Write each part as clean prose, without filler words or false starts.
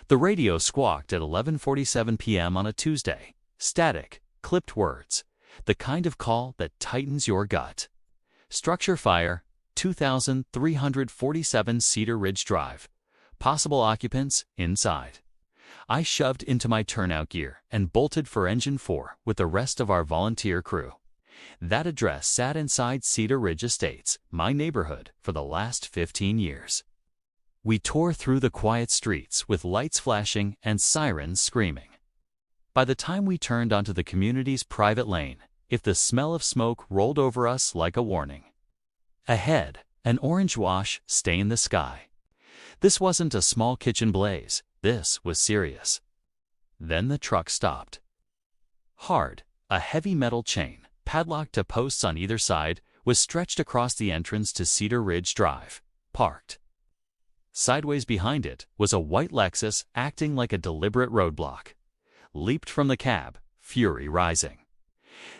The radio squawked at 11:47 p.m. on a Tuesday. Static, clipped words. The kind of call that tightens your gut. Structure fire, 2,347 Cedar Ridge Drive. Possible occupants inside. I shoved into my turnout gear and bolted for Engine 4 with the rest of our volunteer crew. That address sat inside Cedar Ridge Estates, my neighborhood, for the last 15 years. We tore through the quiet streets with lights flashing and sirens screaming. By the time we turned onto the community's private lane, if the smell of smoke rolled over us like a warning. Ahead, an orange wash stained the sky. This wasn't a small kitchen blaze. This was serious. Then the truck stopped. Hard, a heavy metal chain, padlocked to posts on either side, was stretched across the entrance to Cedar Ridge Drive, parked. Sideways behind it was a white Lexus acting like a deliberate roadblock. Leaped from the cab, fury rising.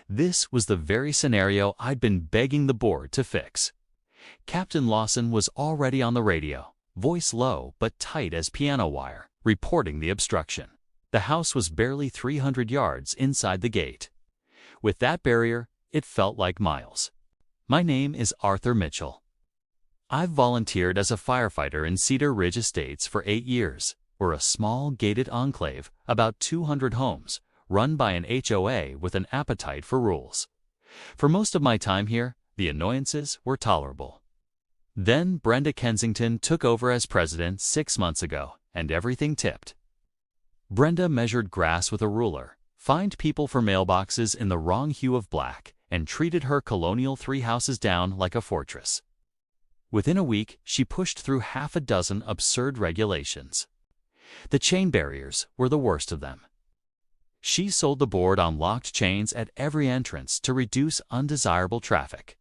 This was the very scenario I'd been begging the board to fix. Captain Lawson was already on the radio, voice low but tight as piano wire, reporting the obstruction. The house was barely 300 yards inside the gate. With that barrier, it felt like miles. My name is Arthur Mitchell. I've volunteered as a firefighter in Cedar Ridge Estates for 8 years. We're a small gated enclave, about 200 homes, run by an HOA with an appetite for rules. For most of my time here, the annoyances were tolerable. Then Brenda Kensington took over as president 6 months ago, and everything tipped. Brenda measured grass with a ruler, fined people for mailboxes in the wrong hue of black, and treated her colonial 3 houses down like a fortress. Within a week, she pushed through half a dozen absurd regulations. The chain barriers were the worst of them. She sold the board on locked chains at every entrance to reduce undesirable traffic.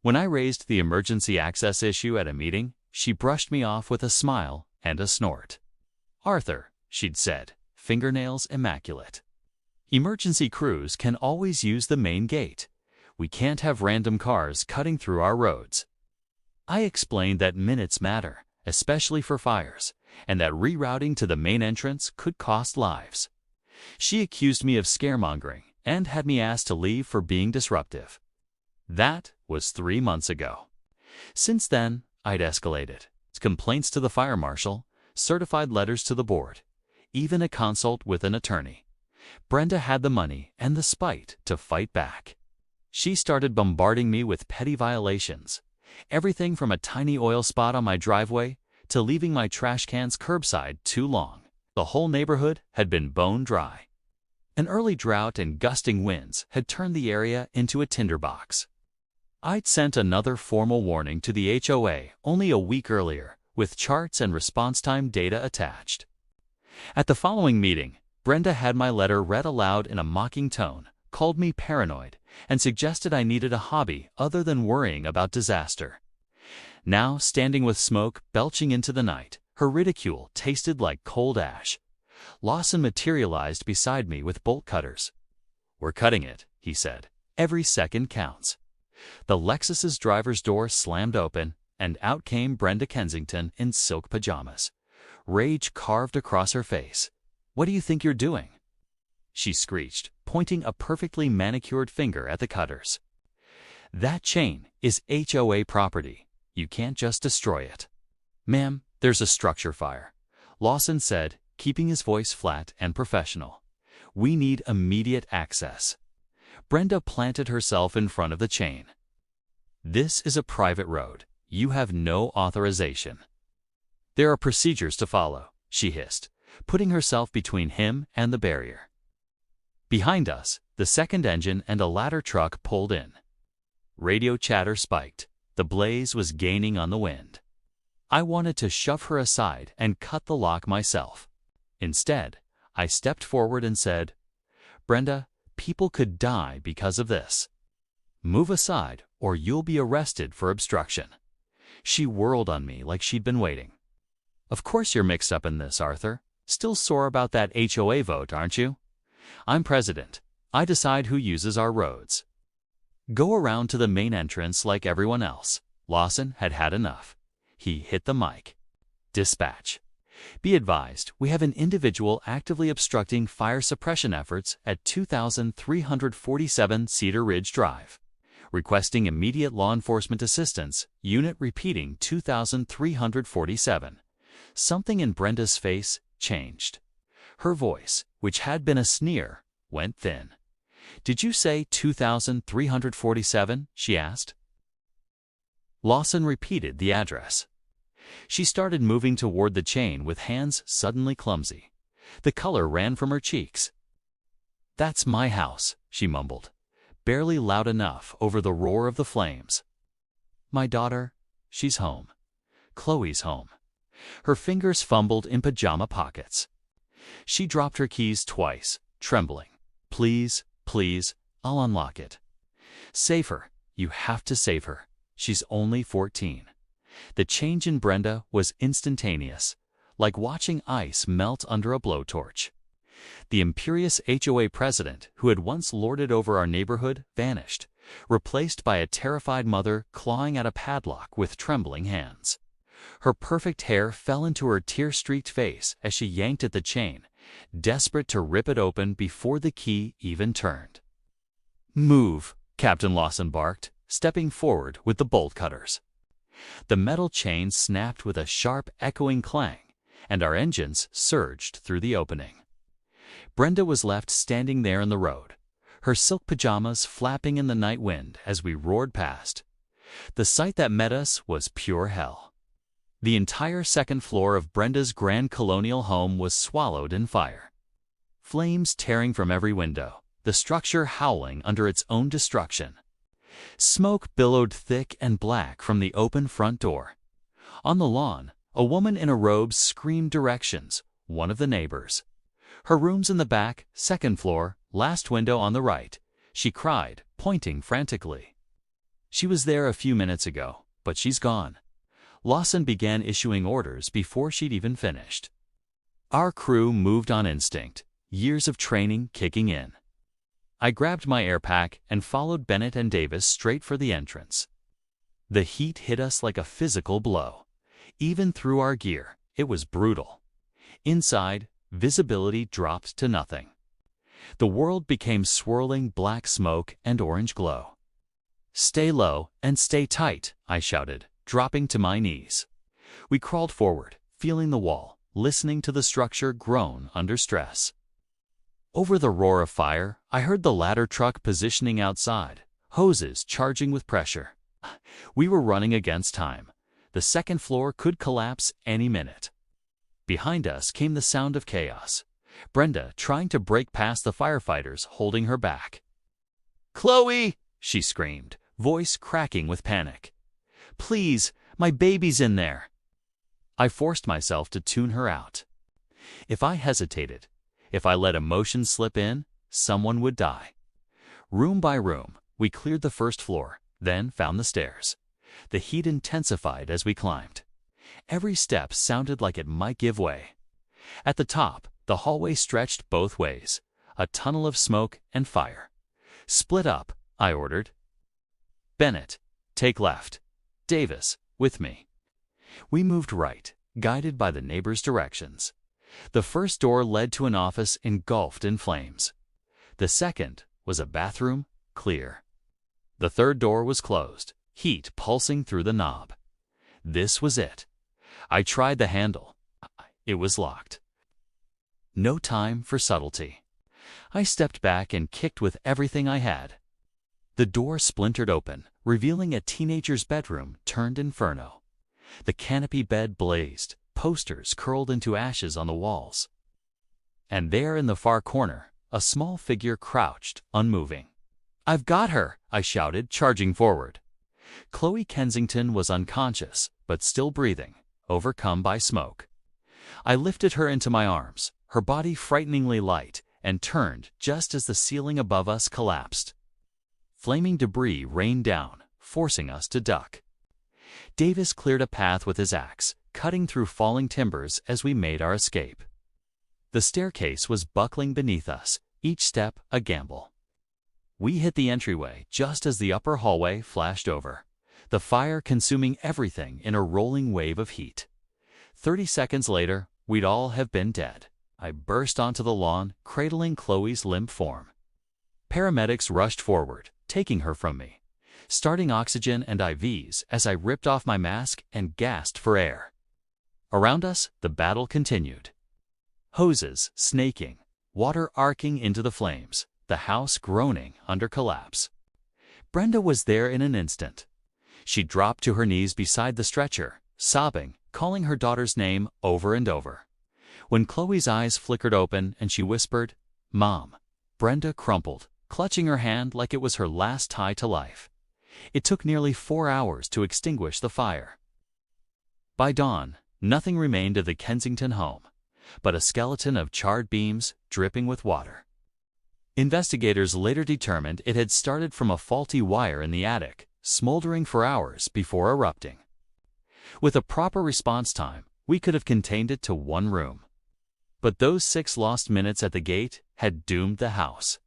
When I raised the emergency access issue at a meeting, she brushed me off with a smile and a snort. "Arthur," she'd said, fingernails immaculate. "Emergency crews can always use the main gate. We can't have random cars cutting through our roads." I explained that minutes matter, especially for fires, and that rerouting to the main entrance could cost lives. She accused me of scaremongering and had me asked to leave for being disruptive. That was 3 months ago. Since then, I'd escalated. Complaints to the fire marshal, certified letters to the board, even a consult with an attorney. Brenda had the money and the spite to fight back. She started bombarding me with petty violations. Everything from a tiny oil spot on my driveway to leaving my trash cans curbside too long. The whole neighborhood had been bone dry. An early drought and gusting winds had turned the area into a tinderbox. I'd sent another formal warning to the HOA only a week earlier, with charts and response time data attached. At the following meeting, Brenda had my letter read aloud in a mocking tone, called me paranoid, and suggested I needed a hobby other than worrying about disaster. Now, standing with smoke belching into the night, her ridicule tasted like cold ash. Lawson materialized beside me with bolt cutters. "We're cutting it," he said. "Every second counts." The Lexus's driver's door slammed open, and out came Brenda Kensington in silk pajamas. Rage carved across her face. "What do you think you're doing?" she screeched, pointing a perfectly manicured finger at the cutters. "That chain is HOA property. You can't just destroy it." "Ma'am, there's a structure fire," Lawson said, keeping his voice flat and professional. "We need immediate access." Brenda planted herself in front of the chain. "This is a private road. You have no authorization." "There are procedures to follow," she hissed, putting herself between him and the barrier. Behind us, the second engine and a ladder truck pulled in. Radio chatter spiked. The blaze was gaining on the wind. I wanted to shove her aside and cut the lock myself. Instead, I stepped forward and said, "Brenda, people could die because of this. Move aside or you'll be arrested for obstruction." She whirled on me like she'd been waiting. "Of course you're mixed up in this, Arthur. Still sore about that HOA vote, aren't you? I'm president. I decide who uses our roads. Go around to the main entrance like everyone else." Lawson had had enough. He hit the mic. "Dispatch. Be advised, we have an individual actively obstructing fire suppression efforts at 2347 Cedar Ridge Drive. Requesting immediate law enforcement assistance, unit repeating 2347. Something in Brenda's face changed. Her voice, which had been a sneer, went thin. "Did you say 2347?" she asked. Lawson repeated the address. She started moving toward the chain with hands suddenly clumsy. The color ran from her cheeks. "That's my house," she mumbled, barely loud enough over the roar of the flames. "My daughter, she's home. Chloe's home." Her fingers fumbled in pajama pockets. She dropped her keys twice, trembling. "Please, please, I'll unlock it. Save her. You have to save her. She's only 14. The change in Brenda was instantaneous, like watching ice melt under a blowtorch. The imperious HOA president, who had once lorded over our neighborhood, vanished, replaced by a terrified mother clawing at a padlock with trembling hands. Her perfect hair fell into her tear-streaked face as she yanked at the chain, desperate to rip it open before the key even turned. "Move," Captain Lawson barked, stepping forward with the bolt cutters. The metal chain snapped with a sharp, echoing clang, and our engines surged through the opening. Brenda was left standing there in the road, her silk pajamas flapping in the night wind as we roared past. The sight that met us was pure hell. The entire second floor of Brenda's grand colonial home was swallowed in fire. Flames tearing from every window, the structure howling under its own destruction. Smoke billowed thick and black from the open front door. On the lawn, a woman in a robe screamed directions, one of the neighbors. "Her room's in the back, second floor, last window on the right," she cried, pointing frantically. "She was there a few minutes ago, but she's gone." Lawson began issuing orders before she'd even finished. Our crew moved on instinct, years of training kicking in. I grabbed my air pack and followed Bennett and Davis straight for the entrance. The heat hit us like a physical blow. Even through our gear, it was brutal. Inside, visibility dropped to nothing. The world became swirling black smoke and orange glow. "Stay low and stay tight," I shouted, dropping to my knees. We crawled forward, feeling the wall, listening to the structure groan under stress. Over the roar of fire, I heard the ladder truck positioning outside, hoses charging with pressure. We were running against time. The second floor could collapse any minute. Behind us came the sound of chaos. Brenda trying to break past the firefighters holding her back. "Chloe!" she screamed, voice cracking with panic. "Please, my baby's in there." I forced myself to tune her out. If I hesitated, if I let emotion slip in, someone would die. Room by room, we cleared the first floor, then found the stairs. The heat intensified as we climbed. Every step sounded like it might give way. At the top, the hallway stretched both ways, a tunnel of smoke and fire. "Split up," I ordered. "Bennett, take left. Davis, with me." We moved right, guided by the neighbors' directions. The first door led to an office engulfed in flames. The second was a bathroom, clear. The third door was closed, heat pulsing through the knob. This was it. I tried the handle. It was locked. No time for subtlety. I stepped back and kicked with everything I had. The door splintered open, revealing a teenager's bedroom turned inferno. The canopy bed blazed, posters curled into ashes on the walls. And there in the far corner, a small figure crouched, unmoving. "I've got her!" I shouted, charging forward. Chloe Kensington was unconscious, but still breathing, overcome by smoke. I lifted her into my arms, her body frighteningly light, and turned just as the ceiling above us collapsed. Flaming debris rained down, forcing us to duck. Davis cleared a path with his axe, cutting through falling timbers as we made our escape. The staircase was buckling beneath us, each step a gamble. We hit the entryway just as the upper hallway flashed over, the fire consuming everything in a rolling wave of heat. 30 seconds later, we'd all have been dead. I burst onto the lawn, cradling Chloe's limp form. Paramedics rushed forward, taking her from me, starting oxygen and IVs as I ripped off my mask and gasped for air. Around us, the battle continued. Hoses snaking, water arcing into the flames, the house groaning under collapse. Brenda was there in an instant. She dropped to her knees beside the stretcher, sobbing, calling her daughter's name over and over. When Chloe's eyes flickered open and she whispered, "Mom," Brenda crumpled, clutching her hand like it was her last tie to life. It took nearly 4 hours to extinguish the fire. By dawn, nothing remained of the Kensington home, but a skeleton of charred beams dripping with water. Investigators later determined it had started from a faulty wire in the attic, smoldering for hours before erupting. With a proper response time, we could have contained it to one room. But those 6 lost minutes at the gate had doomed the house.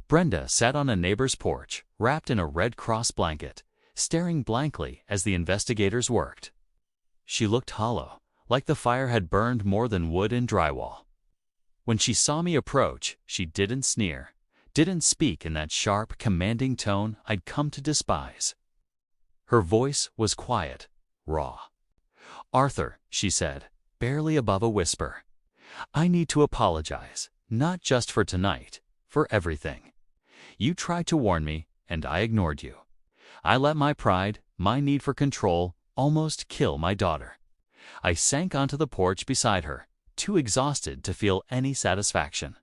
Brenda sat on a neighbor's porch, wrapped in a Red Cross blanket, staring blankly as the investigators worked. She looked hollow, like the fire had burned more than wood and drywall. When she saw me approach, she didn't sneer, didn't speak in that sharp, commanding tone I'd come to despise. Her voice was quiet, raw. "Arthur," she said, barely above a whisper, "I need to apologize, not just for tonight, for everything. You tried to warn me, and I ignored you. I let my pride, my need for control, almost kill my daughter." I sank onto the porch beside her, too exhausted to feel any satisfaction.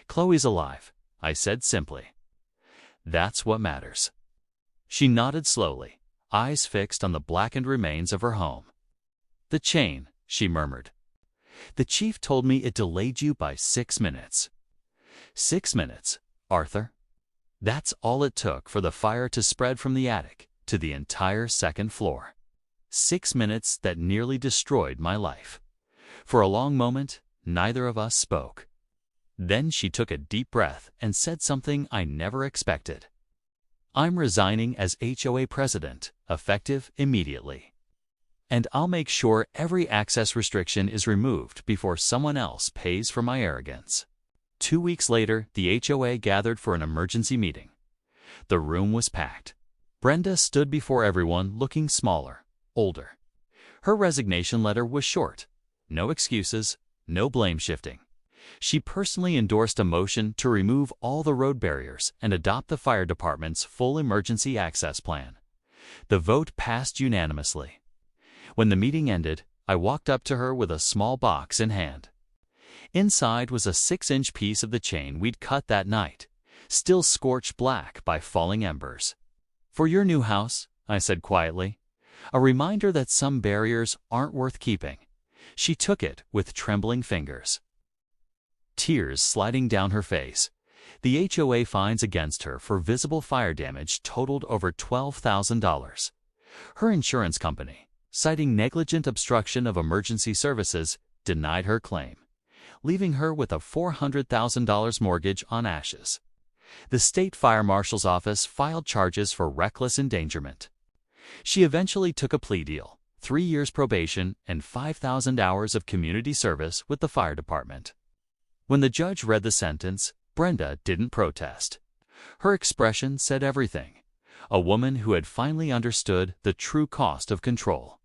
"Chloe's alive," I said simply. "That's what matters." She nodded slowly, eyes fixed on the blackened remains of her home. "The chain," she murmured. "The chief told me it delayed you by 6 minutes." 6 minutes, Arthur. That's all it took for the fire to spread from the attic to the entire second floor. 6 minutes that nearly destroyed my life. For a long moment, neither of us spoke. Then she took a deep breath and said something I never expected. "I'm resigning as HOA president, effective immediately. And I'll make sure every access restriction is removed before someone else pays for my arrogance." 2 weeks later, the HOA gathered for an emergency meeting. The room was packed. Brenda stood before everyone looking smaller, older. Her resignation letter was short. No excuses, no blame shifting. She personally endorsed a motion to remove all the road barriers and adopt the fire department's full emergency access plan. The vote passed unanimously. When the meeting ended, I walked up to her with a small box in hand. Inside was a 6-inch piece of the chain we'd cut that night, still scorched black by falling embers. "For your new house," I said quietly. A reminder that some barriers aren't worth keeping. She took it with trembling fingers. Tears sliding down her face. The HOA fines against her for visible fire damage totaled over $12,000. Her insurance company, citing negligent obstruction of emergency services, denied her claim, leaving her with a $400,000 mortgage on ashes. The state fire marshal's office filed charges for reckless endangerment. She eventually took a plea deal, 3 years probation and 5,000 hours of community service with the fire department. When the judge read the sentence, Brenda didn't protest. Her expression said everything. A woman who had finally understood the true cost of control.